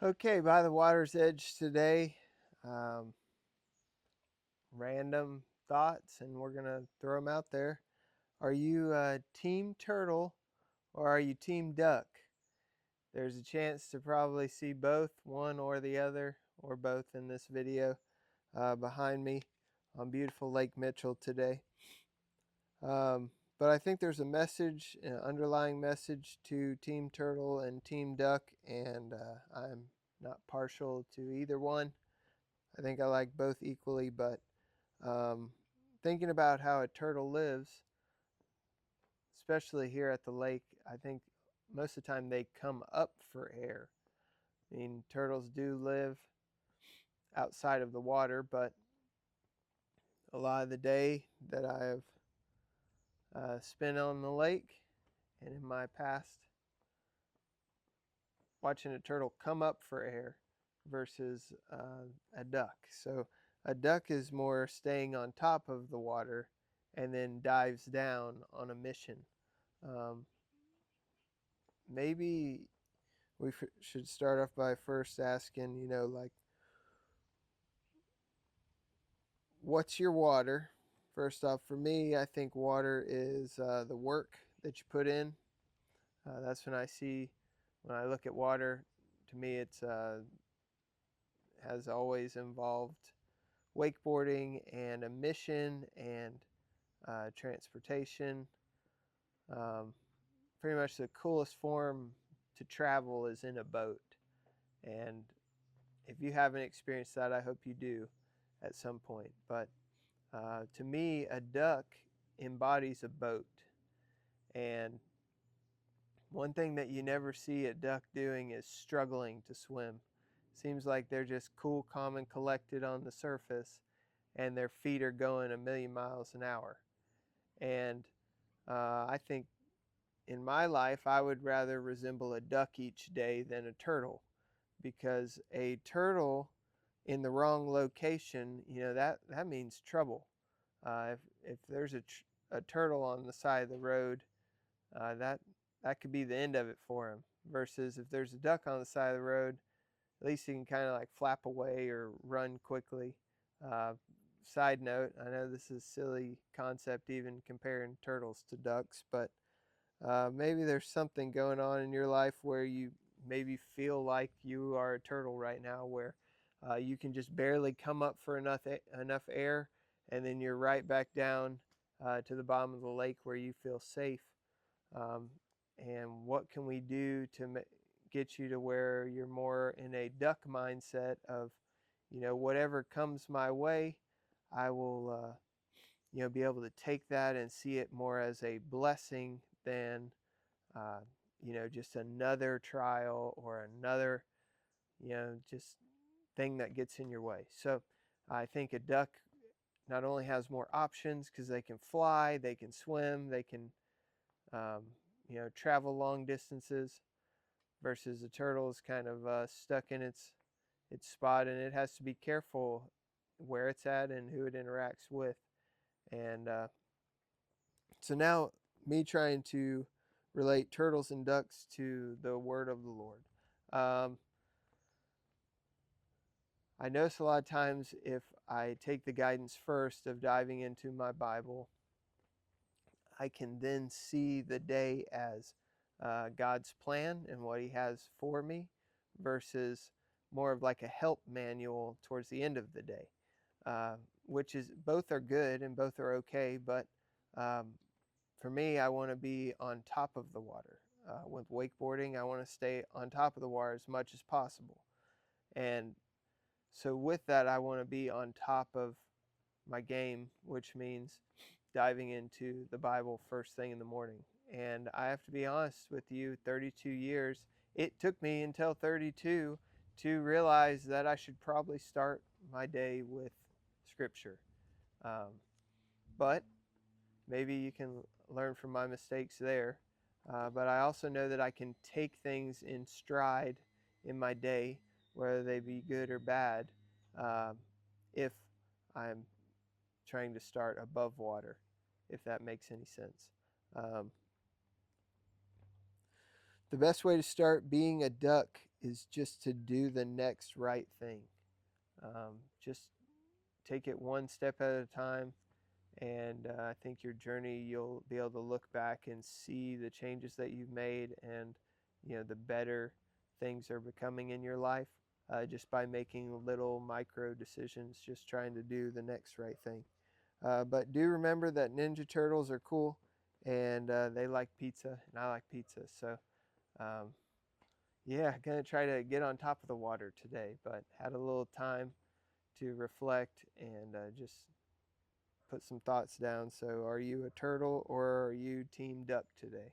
Okay, by the water's edge today, um, random thoughts, and we're going to throw them out there. Are you team turtle or are you team duck? There's a chance to probably see both, one or the other, or both in this video behind me on beautiful Lake Mitchell today. But I think there's a message, an underlying message to Team Turtle and Team Duck, and I'm not partial to either one. I think I like both equally, but um, thinking about how a turtle lives, especially here at the lake, I think most of the time they come up for air. I mean, turtles do live outside of the water, but a lot of the day that I have spent on the lake and in my past, watching a turtle come up for air versus a duck. So a duck is more staying on top of the water and then dives down on a mission. Um, Maybe we should start off by first asking, like, what's your water? First off, for me, I think water is the work that you put in. That's when I look at water, to me, it's has always involved wakeboarding and a mission and transportation. Um, Pretty much the coolest form to travel is in a boat. And if you haven't experienced that, I hope you do at some point. But to me, a duck embodies a boat. And one thing that you never see a duck doing is struggling to swim. Seems like they're just cool, calm, and collected on the surface, and their feet are going a million miles an hour. And I think in my life, I would rather resemble a duck each day than a turtle, because a turtle in the wrong location, that means trouble. If there's a turtle on the side of the road, that could be the end of it for him. Versus if there's a duck on the side of the road, at least he can kind of like flap away or run quickly. Uh, Side note, I know this is a silly concept even comparing turtles to ducks, but maybe there's something going on in your life where you maybe feel like you are a turtle right now, where you can just barely come up for enough air, and then you're right back down to the bottom of the lake where you feel safe. Um, and what can we do to get you to where you're more in a duck mindset of, whatever comes my way, I will, be able to take that and see it more as a blessing than, uh, just another trial or another, just thing that gets in your way. So I think a duck not only has more options because they can fly, they can swim, they can, um, travel long distances, versus a turtle is kind of stuck in its spot, and it has to be careful where it's at and who it interacts with. And so now, me trying to relate turtles and ducks to the word of the Lord. Um, I notice a lot of times if I take the guidance first of diving into my Bible, I can then see the day as God's plan and what He has for me, versus more of like a help manual towards the end of the day, which is, both are good and both are okay. But um, for me, I want to be on top of the water. With wakeboarding, I want to stay on top of the water as much as possible. And so with that, I want to be on top of my game, which means diving into the Bible first thing in the morning. And I have to be honest with you, 32 years, it took me until 32 to realize that I should probably start my day with Scripture. Um, but maybe you can learn from my mistakes there. But I also know that I can take things in stride in my day, whether they be good or bad, uh, if I'm trying to start above water, if that makes any sense. Um, the best way to start being a duck is just to do the next right thing. Just take it one step at a time, and I think your journey, you'll be able to look back and see the changes that you've made, and the better things are becoming in your life, just by making little micro decisions, just trying to do the next right thing. But do remember that Ninja Turtles are cool, and they like pizza, and I like pizza. So um, yeah, gonna try to get on top of the water today, but had a little time to reflect and just put some thoughts down. So, are you a turtle or are you team duck today?